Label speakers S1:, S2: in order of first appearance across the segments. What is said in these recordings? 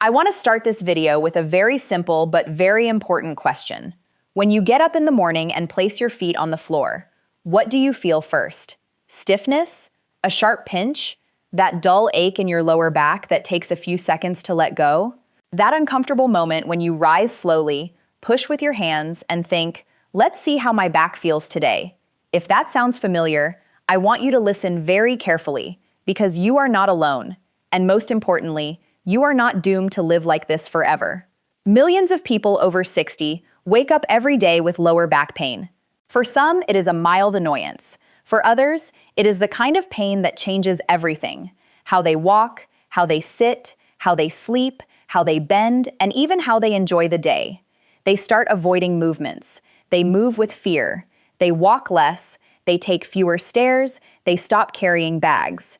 S1: I want to start this video with a very simple but very important question. When you get up in the morning and place your feet on the floor, what do you feel first? Stiffness? A sharp pinch? That dull ache in your lower back that takes a few seconds to let go? That uncomfortable moment when you rise slowly, push with your hands, and think, let's see how my back feels today. If that sounds familiar, I want you to listen very carefully, because you are not alone. And most importantly, you are not doomed to live like this forever. Millions of people over 60 wake up every day with lower back pain. For some, it is a mild annoyance. For others, it is the kind of pain that changes everything. How they walk, how they sit, how they sleep, how they bend, and even how they enjoy the day. They start avoiding movements. They move with fear. They walk less. They take fewer stairs. They stop carrying bags.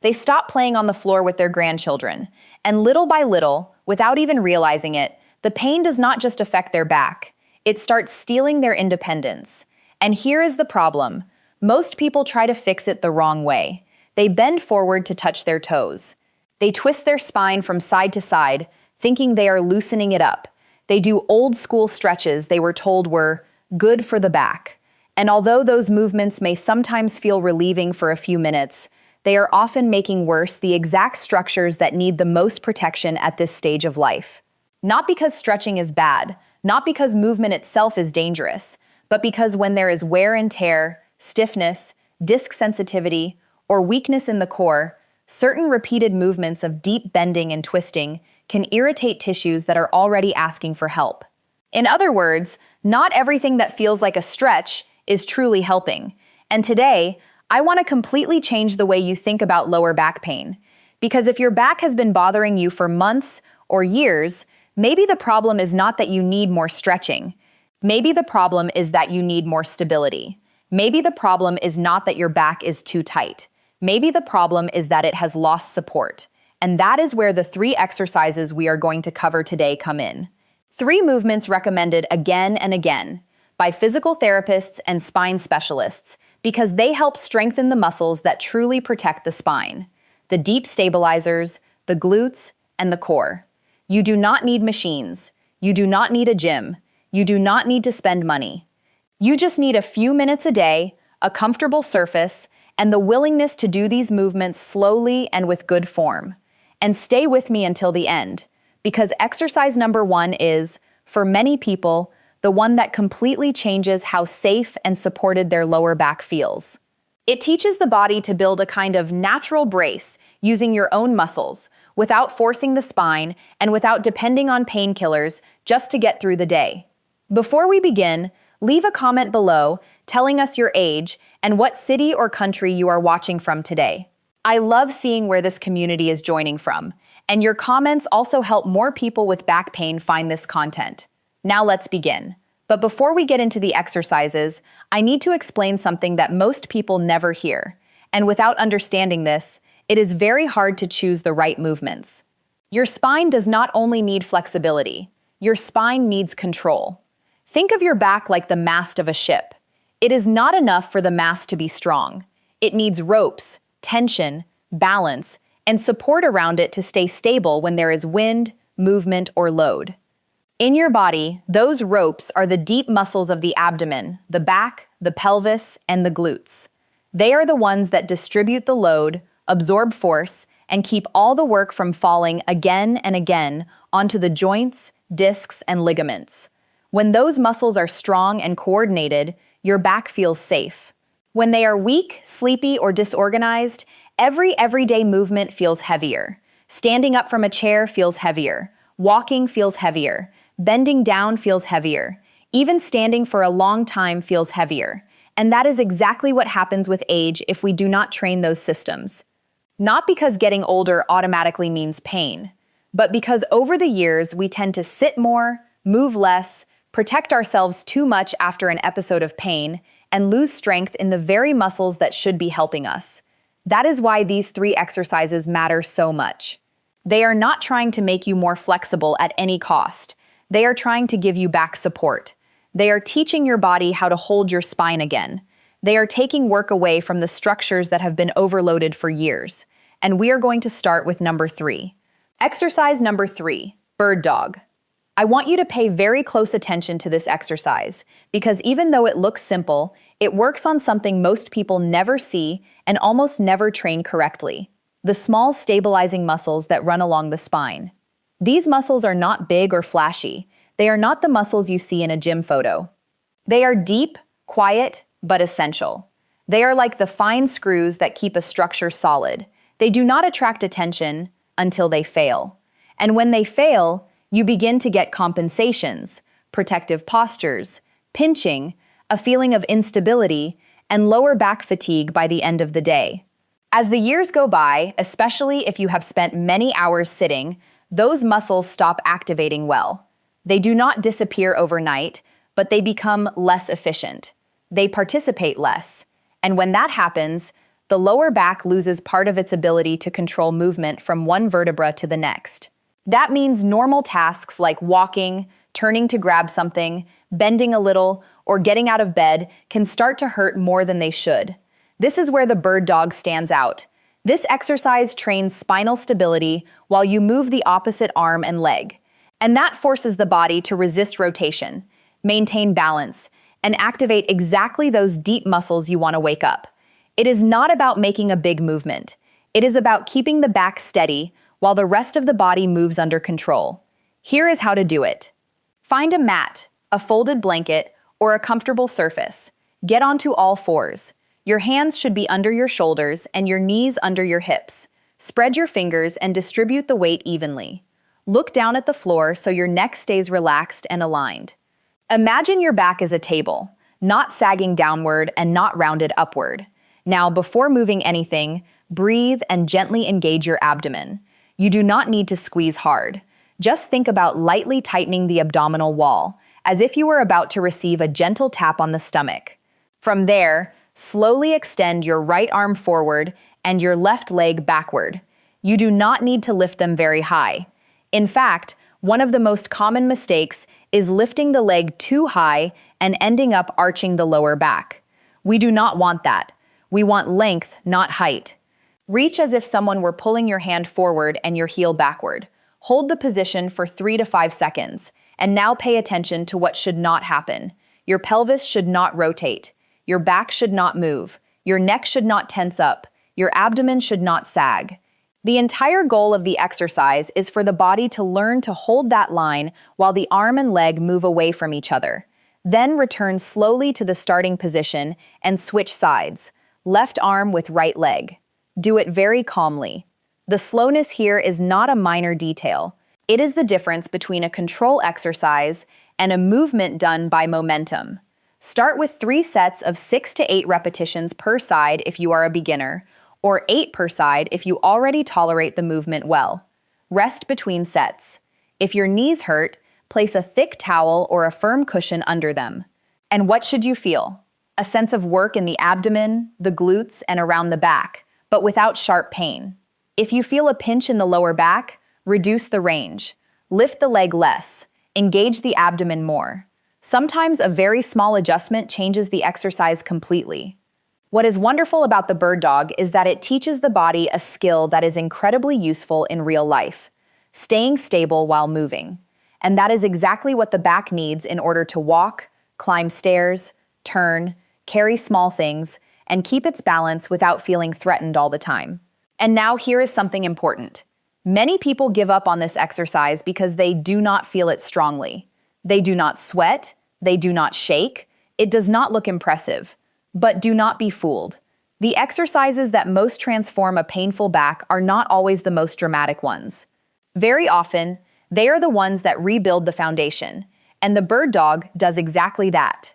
S1: They stop playing on the floor with their grandchildren. And little by little, without even realizing it, the pain does not just affect their back. It starts stealing their independence. And here is the problem. Most people try to fix it the wrong way. They bend forward to touch their toes. They twist their spine from side to side, thinking they are loosening it up. They do old-school stretches they were told were good for the back. And although those movements may sometimes feel relieving for a few minutes, they are often making worse the exact structures that need the most protection at this stage of life. Not because stretching is bad, not because movement itself is dangerous, but because when there is wear and tear, stiffness, disc sensitivity, or weakness in the core, certain repeated movements of deep bending and twisting can irritate tissues that are already asking for help. In other words, not everything that feels like a stretch is truly helping. And today, I want to completely change the way you think about lower back pain. Because if your back has been bothering you for months or years, maybe the problem is not that you need more stretching. Maybe the problem is that you need more stability. Maybe the problem is not that your back is too tight. Maybe the problem is that it has lost support. And that is where the 3 exercises we are going to cover today come in. 3 movements recommended again and again by physical therapists and spine specialists because they help strengthen the muscles that truly protect the spine, the deep stabilizers, the glutes, and the core. You do not need machines. You do not need a gym. You do not need to spend money. You just need a few minutes a day, a comfortable surface, and the willingness to do these movements slowly and with good form. And stay with me until the end, because exercise number 1 is, for many people, the one that completely changes how safe and supported their lower back feels. It teaches the body to build a kind of natural brace using your own muscles, without forcing the spine and without depending on painkillers just to get through the day. Before we begin, leave a comment below telling us your age and what city or country you are watching from today. I love seeing where this community is joining from, and your comments also help more people with back pain find this content. Now let's begin. But before we get into the exercises, I need to explain something that most people never hear. And without understanding this, it is very hard to choose the right movements. Your spine does not only need flexibility, your spine needs control. Think of your back like the mast of a ship. It is not enough for the mast to be strong. It needs ropes, tension, balance, and support around it to stay stable when there is wind, movement, or load. In your body, those ropes are the deep muscles of the abdomen, the back, the pelvis, and the glutes. They are the ones that distribute the load, absorb force, and keep all the work from falling again and again onto the joints, discs, and ligaments. When those muscles are strong and coordinated, your back feels safe. When they are weak, sleepy, or disorganized, every everyday movement feels heavier. Standing up from a chair feels heavier. Walking feels heavier. Bending down feels heavier. Even standing for a long time feels heavier. And that is exactly what happens with age if we do not train those systems. Not because getting older automatically means pain, but because over the years we tend to sit more, move less, protect ourselves too much after an episode of pain, and lose strength in the very muscles that should be helping us. That is why these 3 exercises matter so much. They are not trying to make you more flexible at any cost. They are trying to give you back support. They are teaching your body how to hold your spine again. They are taking work away from the structures that have been overloaded for years. And we are going to start with number 3. Exercise number 3, bird dog. I want you to pay very close attention to this exercise because even though it looks simple, it works on something most people never see and almost never train correctly: the small stabilizing muscles that run along the spine. These muscles are not big or flashy. They are not the muscles you see in a gym photo. They are deep, quiet, but essential. They are like the fine screws that keep a structure solid. They do not attract attention until they fail. And when they fail, you begin to get compensations, protective postures, pinching, a feeling of instability, and lower back fatigue by the end of the day. As the years go by, especially if you have spent many hours sitting, those muscles stop activating well. They do not disappear overnight, but they become less efficient. They participate less. And when that happens, the lower back loses part of its ability to control movement from one vertebra to the next. That means normal tasks like walking, turning to grab something, bending a little, or getting out of bed can start to hurt more than they should. This is where the bird dog stands out. This exercise trains spinal stability while you move the opposite arm and leg. And that forces the body to resist rotation, maintain balance, and activate exactly those deep muscles you want to wake up. It is not about making a big movement. It is about keeping the back steady while the rest of the body moves under control. Here is how to do it. Find a mat, a folded blanket, or a comfortable surface. Get onto all fours. Your hands should be under your shoulders and your knees under your hips. Spread your fingers and distribute the weight evenly. Look down at the floor so your neck stays relaxed and aligned. Imagine your back as a table, not sagging downward and not rounded upward. Now, before moving anything, breathe and gently engage your abdomen. You do not need to squeeze hard. Just think about lightly tightening the abdominal wall, as if you were about to receive a gentle tap on the stomach. From there, slowly extend your right arm forward and your left leg backward. You do not need to lift them very high. In fact, one of the most common mistakes is lifting the leg too high and ending up arching the lower back. We do not want that. We want length, not height. Reach as if someone were pulling your hand forward and your heel backward. Hold the position for 3 to 5 seconds. And now pay attention to what should not happen. Your pelvis should not rotate. Your back should not move. Your neck should not tense up. Your abdomen should not sag. The entire goal of the exercise is for the body to learn to hold that line while the arm and leg move away from each other. Then return slowly to the starting position and switch sides. Left arm with right leg. Do it very calmly. The slowness here is not a minor detail. It is the difference between a control exercise and a movement done by momentum. Start with 3 sets of 6 to 8 repetitions per side if you are a beginner, or 8 per side if you already tolerate the movement well. Rest between sets. If your knees hurt, place a thick towel or a firm cushion under them. And what should you feel? A sense of work in the abdomen, the glutes, and around the back, but without sharp pain. If you feel a pinch in the lower back, reduce the range. Lift the leg less. Engage the abdomen more. Sometimes a very small adjustment changes the exercise completely. What is wonderful about the bird dog is that it teaches the body a skill that is incredibly useful in real life: staying stable while moving. And that is exactly what the back needs in order to walk, climb stairs, turn, carry small things, and keep its balance without feeling threatened all the time. And now here is something important. Many people give up on this exercise because they do not feel it strongly. They do not sweat, they do not shake, it does not look impressive. But do not be fooled. The exercises that most transform a painful back are not always the most dramatic ones. Very often, they are the ones that rebuild the foundation, and the bird dog does exactly that.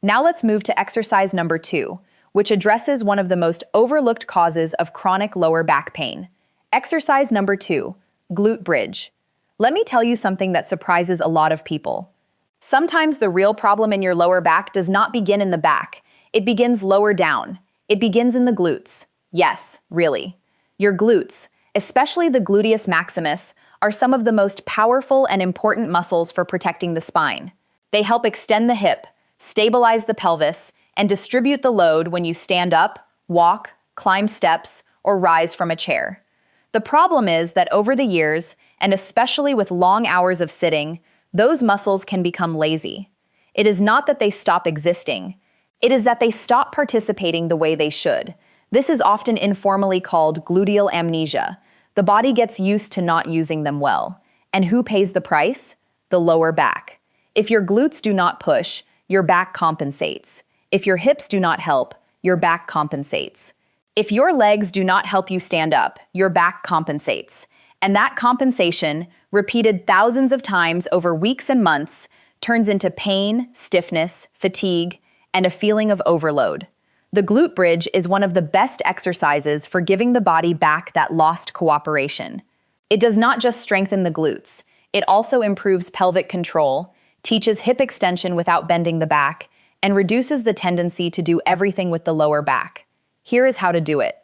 S1: Now let's move to exercise number 2, which addresses one of the most overlooked causes of chronic lower back pain. Exercise number 2, glute bridge. Let me tell you something that surprises a lot of people. Sometimes the real problem in your lower back does not begin in the back. It begins lower down. It begins in the glutes. Yes, really. Your glutes, especially the gluteus maximus, are some of the most powerful and important muscles for protecting the spine. They help extend the hip, stabilize the pelvis, and distribute the load when you stand up, walk, climb steps, or rise from a chair. The problem is that over the years, and especially with long hours of sitting, those muscles can become lazy. It is not that they stop existing. It is that they stop participating the way they should. This is often informally called gluteal amnesia. The body gets used to not using them well. And who pays the price? The lower back. If your glutes do not push, your back compensates. If your hips do not help, your back compensates. If your legs do not help you stand up, your back compensates. And that compensation, repeated thousands of times over weeks and months, turns into pain, stiffness, fatigue, and a feeling of overload. The glute bridge is one of the best exercises for giving the body back that lost cooperation. It does not just strengthen the glutes, it also improves pelvic control, teaches hip extension without bending the back, and reduces the tendency to do everything with the lower back. Here is how to do it.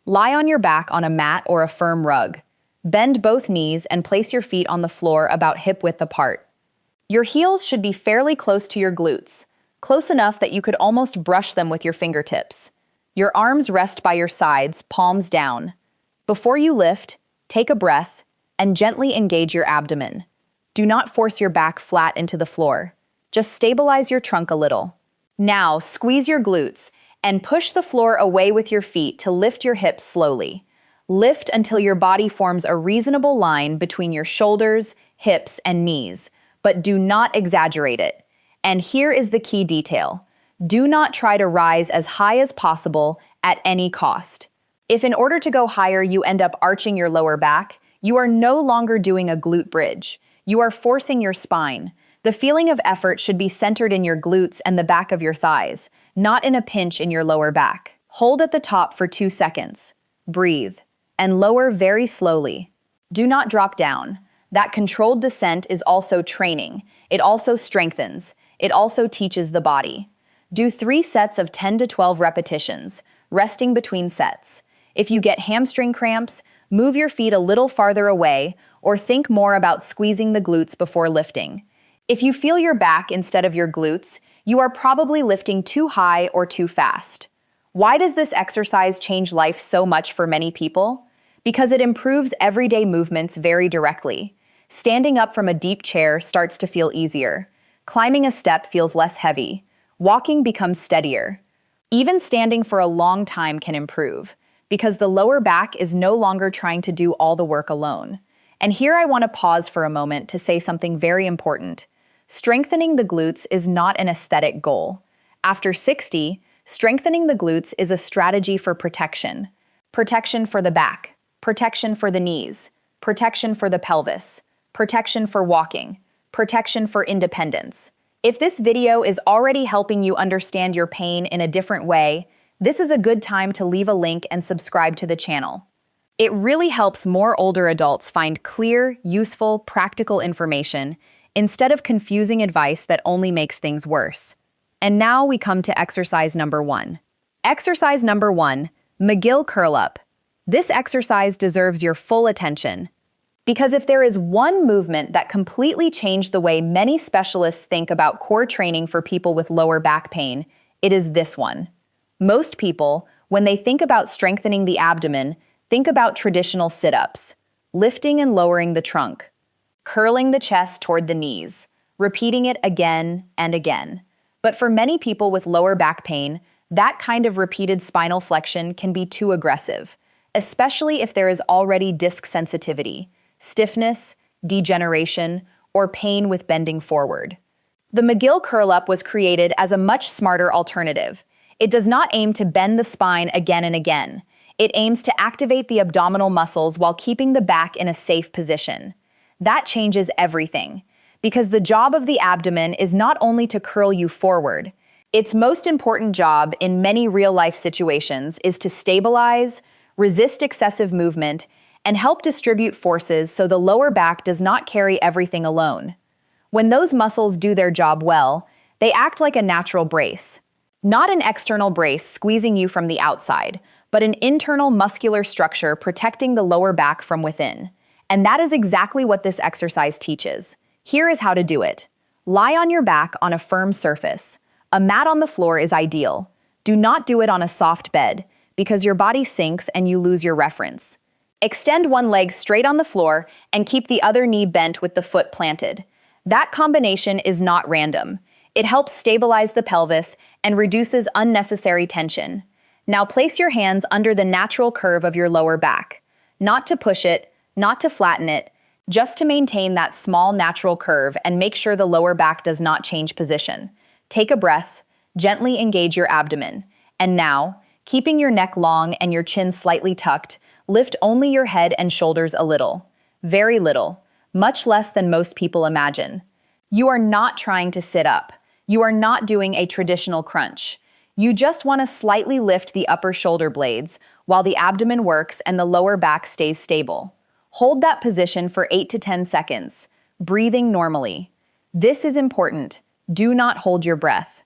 S1: Lie on your back on a mat or a firm rug. Bend both knees and place your feet on the floor about hip width apart. Your heels should be fairly close to your glutes, close enough that you could almost brush them with your fingertips. Your arms rest by your sides, palms down. Before you lift, take a breath and gently engage your abdomen. Do not force your back flat into the floor. Just stabilize your trunk a little. Now, squeeze your glutes and push the floor away with your feet to lift your hips slowly. Lift until your body forms a reasonable line between your shoulders, hips, and knees, but do not exaggerate it. And here is the key detail. Do not try to rise as high as possible at any cost. If in order to go higher you end up arching your lower back, you are no longer doing a glute bridge. You are forcing your spine. The feeling of effort should be centered in your glutes and the back of your thighs, not in a pinch in your lower back. Hold at the top for 2 seconds. Breathe, and lower very slowly. Do not drop down. That controlled descent is also training. It also strengthens. It also teaches the body. Do 3 sets of 10 to 12 repetitions, resting between sets. If you get hamstring cramps, move your feet a little farther away or think more about squeezing the glutes before lifting. If you feel your back instead of your glutes, you are probably lifting too high or too fast. Why does this exercise change life so much for many people? Because it improves everyday movements very directly. Standing up from a deep chair starts to feel easier. Climbing a step feels less heavy. Walking becomes steadier. Even standing for a long time can improve, because the lower back is no longer trying to do all the work alone. And here I want to pause for a moment to say something very important. Strengthening the glutes is not an aesthetic goal. After 60, strengthening the glutes is a strategy for protection. Protection for the back, protection for the knees, protection for the pelvis, protection for walking, protection for independence. If this video is already helping you understand your pain in a different way, this is a good time to leave a link and subscribe to the channel. It really helps more older adults find clear, useful, practical information instead of confusing advice that only makes things worse. And now we come to exercise number 1. Exercise number 1, McGill curl up. This exercise deserves your full attention. Because if there is one movement that completely changed the way many specialists think about core training for people with lower back pain, it is this one. Most people, when they think about strengthening the abdomen, think about traditional sit-ups, lifting and lowering the trunk, curling the chest toward the knees, repeating it again and again. But for many people with lower back pain, that kind of repeated spinal flexion can be too aggressive, especially if there is already disc sensitivity, stiffness, degeneration, or pain with bending forward. The McGill curl-up was created as a much smarter alternative. It does not aim to bend the spine again and again. It aims to activate the abdominal muscles while keeping the back in a safe position. That changes everything, because the job of the abdomen is not only to curl you forward. Its most important job in many real-life situations is to stabilize, resist excessive movement, and help distribute forces so the lower back does not carry everything alone. When those muscles do their job well, they act like a natural brace. Not an external brace squeezing you from the outside, but an internal muscular structure protecting the lower back from within. And that is exactly what this exercise teaches. Here is how to do it. Lie on your back on a firm surface. A mat on the floor is ideal. Do not do it on a soft bed, because your body sinks and you lose your reference. Extend one leg straight on the floor and keep the other knee bent with the foot planted. That combination is not random. It helps stabilize the pelvis and reduces unnecessary tension. Now place your hands under the natural curve of your lower back. Not to push it, not to flatten it, just to maintain that small natural curve and make sure the lower back does not change position. Take a breath, gently engage your abdomen. And now, keeping your neck long and your chin slightly tucked, lift only your head and shoulders a little. Very little, much less than most people imagine. You are not trying to sit up. You are not doing a traditional crunch. You just want to slightly lift the upper shoulder blades while the abdomen works and the lower back stays stable. Hold that position for 8 to 10 seconds, breathing normally. This is important. Do not hold your breath.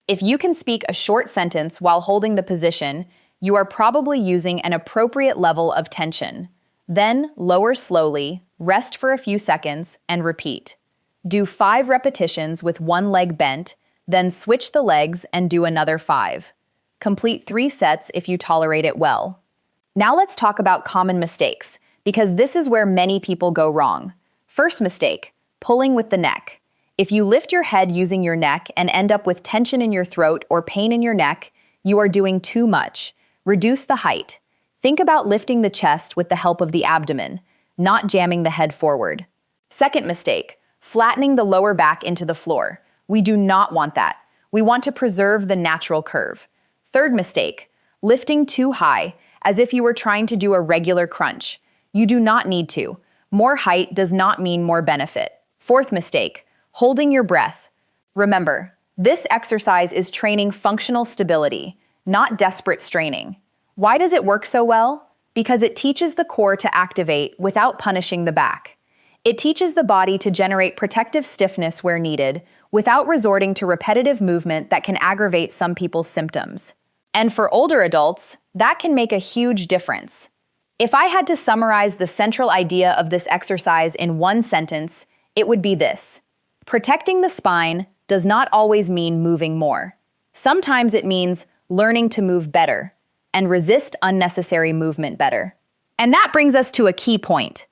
S1: If you can speak a short sentence while holding the position, you are probably using an appropriate level of tension. Then lower slowly, rest for a few seconds, and repeat. Do 5 repetitions with one leg bent, then switch the legs and do another 5. Complete 3 sets if you tolerate it well. Now let's talk about common mistakes, because this is where many people go wrong. First mistake, pulling with the neck. If you lift your head using your neck and end up with tension in your throat or pain in your neck, you are doing too much. Reduce the height. Think about lifting the chest with the help of the abdomen, not jamming the head forward. Second mistake, flattening the lower back into the floor. We do not want that. We want to preserve the natural curve. Third mistake, lifting too high, as if you were trying to do a regular crunch. You do not need to. More height does not mean more benefit. Fourth mistake, holding your breath. Remember, this exercise is training functional stability, not desperate straining. Why does it work so well? Because it teaches the core to activate without punishing the back. It teaches the body to generate protective stiffness where needed, without resorting to repetitive movement that can aggravate some people's symptoms. And for older adults, that can make a huge difference. If I had to summarize the central idea of this exercise in one sentence, it would be this. Protecting the spine does not always mean moving more. Sometimes it means learning to move better and resist unnecessary movement better. And that brings us to a key point.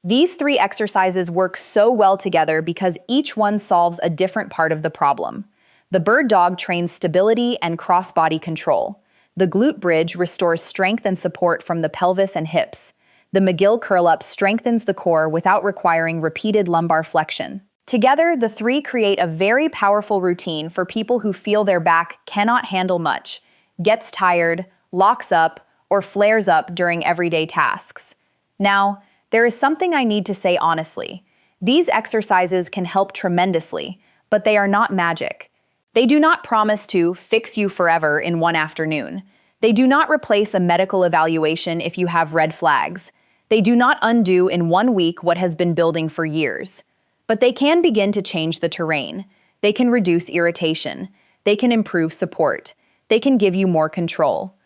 S1: These 3 exercises work so well together because each one solves a different part of the problem. The bird dog trains stability and cross-body control. The glute bridge restores strength and support from the pelvis and hips. The McGill curl-up strengthens the core without requiring repeated lumbar flexion. Together, the 3 create a very powerful routine for people who feel their back cannot handle much, gets tired, locks up, or flares up during everyday tasks. Now, there is something I need to say honestly. These exercises can help tremendously, but they are not magic. They do not promise to fix you forever in one afternoon. They do not replace a medical evaluation if you have red flags. They do not undo in 1 week what has been building for years. But they can begin to change the terrain. They can reduce irritation. They can improve support. They can give you more control.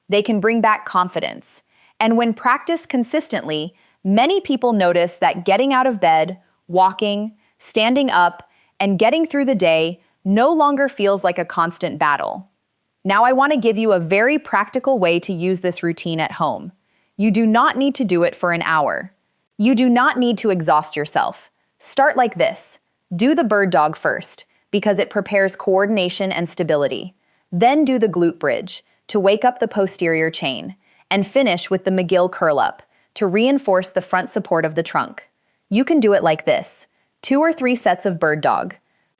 S1: They can bring back confidence. And when practiced consistently, many people notice that getting out of bed, walking, standing up, and getting through the day no longer feels like a constant battle. Now I want to give you a very practical way to use this routine at home. You do not need to do it for an hour. You do not need to exhaust yourself. Start like this. Do the bird dog first, because it prepares coordination and stability. Then do the glute bridge, to wake up the posterior chain. And finish with the McGill curl-up, to reinforce the front support of the trunk. You can do it like this. 2 or 3 sets of bird dog.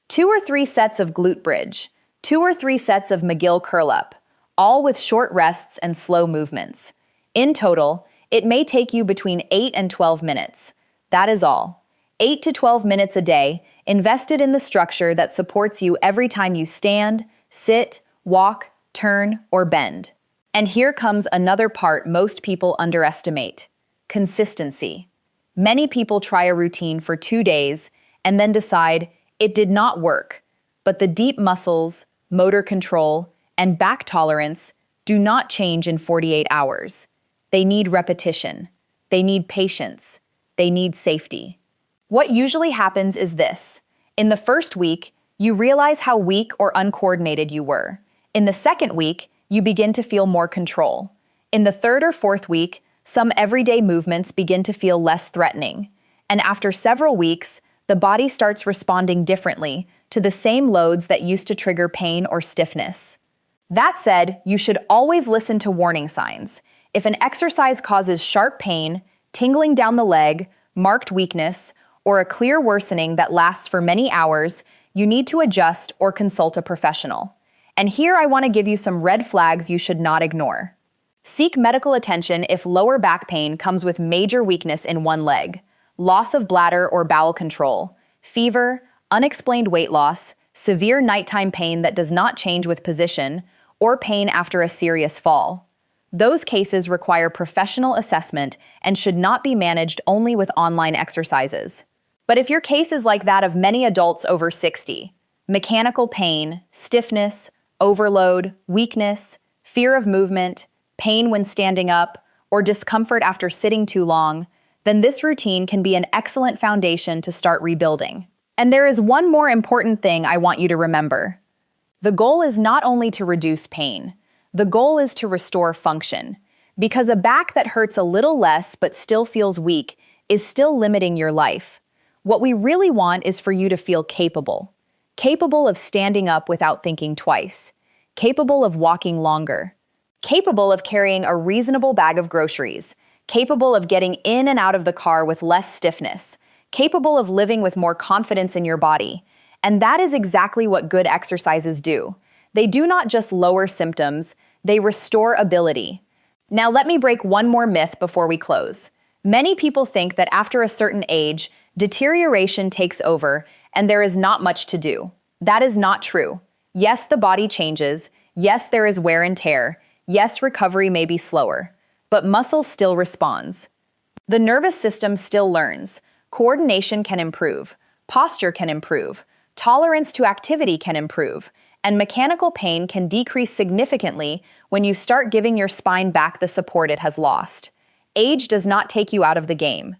S1: 2 or 3 sets of glute bridge. 2 or 3 sets of McGill curl-up, all with short rests and slow movements. In total, it may take you between 8 and 12 minutes. That is all. 8 to 12 minutes a day, invested in the structure that supports you every time you stand, sit, walk, turn, or bend. And here comes another part most people underestimate: consistency. Many people try a routine for 2 days and then decide it did not work, but the deep muscles, motor control, and back tolerance do not change in 48 hours. They need repetition. They need patience. They need safety. What usually happens is this. In the first week, you realize how weak or uncoordinated you were. In the second week, you begin to feel more control. In the third or fourth week, some everyday movements begin to feel less threatening. And after several weeks, the body starts responding differently to the same loads that used to trigger pain or stiffness. That said, you should always listen to warning signs. If an exercise causes sharp pain, tingling down the leg, marked weakness, or a clear worsening that lasts for many hours, you need to adjust or consult a professional. And here I want to give you some red flags you should not ignore. Seek medical attention if lower back pain comes with major weakness in one leg, loss of bladder or bowel control, fever, unexplained weight loss, severe nighttime pain that does not change with position, or pain after a serious fall. Those cases require professional assessment and should not be managed only with online exercises. But if your case is like that of many adults over 60, mechanical pain, stiffness, overload, weakness, fear of movement, pain when standing up, or discomfort after sitting too long, then this routine can be an excellent foundation to start rebuilding. And there is one more important thing I want you to remember. The goal is not only to reduce pain, the goal is to restore function, because a back that hurts a little less but still feels weak is still limiting your life. What we really want is for you to feel capable of standing up without thinking twice, capable of walking longer, capable of carrying a reasonable bag of groceries, capable of getting in and out of the car with less stiffness, capable of living with more confidence in your body. And that is exactly what good exercises do. They do not just lower symptoms, they restore ability. Now let me break one more myth before we close. Many people think that after a certain age, deterioration takes over and there is not much to do. That is not true. Yes, the body changes. Yes, there is wear and tear. Yes, recovery may be slower, but muscle still responds. The nervous system still learns. Coordination can improve. Posture can improve. Tolerance to activity can improve. And mechanical pain can decrease significantly when you start giving your spine back the support it has lost. Age does not take you out of the game.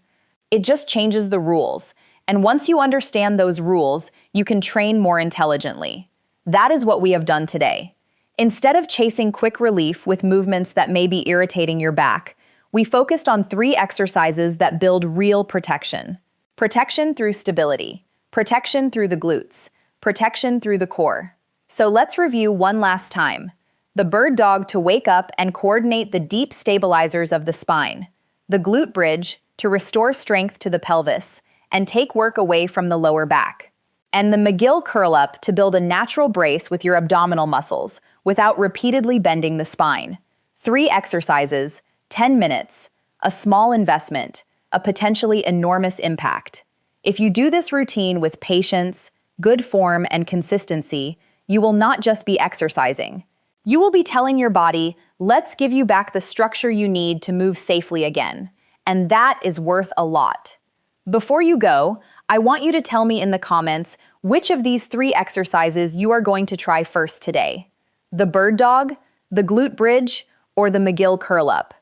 S1: It just changes the rules. And once you understand those rules, you can train more intelligently. That is what we have done today. Instead of chasing quick relief with movements that may be irritating your back, we focused on 3 exercises that build real protection. Protection through stability. Protection through the glutes. Protection through the core. So let's review one last time. The bird dog to wake up and coordinate the deep stabilizers of the spine. The glute bridge to restore strength to the pelvis and take work away from the lower back. And the McGill curl-up to build a natural brace with your abdominal muscles without repeatedly bending the spine. 3 exercises, 10 minutes, a small investment, a potentially enormous impact. If you do this routine with patience, good form, and consistency, you will not just be exercising. You will be telling your body, let's give you back the structure you need to move safely again. And that is worth a lot. Before you go, I want you to tell me in the comments which of these 3 exercises you are going to try first today. The bird dog, the glute bridge, or the McGill curl-up.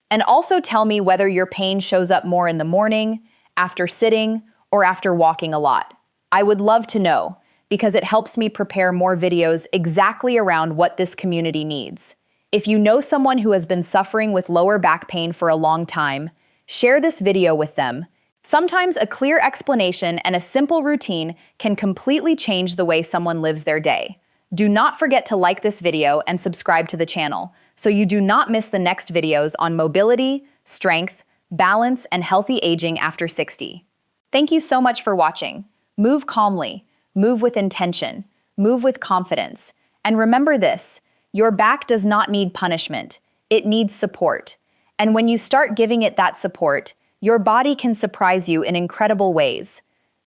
S1: And also tell me whether your pain shows up more in the morning, after sitting, or after walking a lot. I would love to know, because it helps me prepare more videos exactly around what this community needs. If you know someone who has been suffering with lower back pain for a long time, share this video with them. Sometimes a clear explanation and a simple routine can completely change the way someone lives their day. Do not forget to like this video and subscribe to the channel so you do not miss the next videos on mobility, strength, balance, and healthy aging after 60. Thank you so much for watching. Move calmly, move with intention, move with confidence. And remember this, your back does not need punishment, it needs support. And when you start giving it that support, your body can surprise you in incredible ways.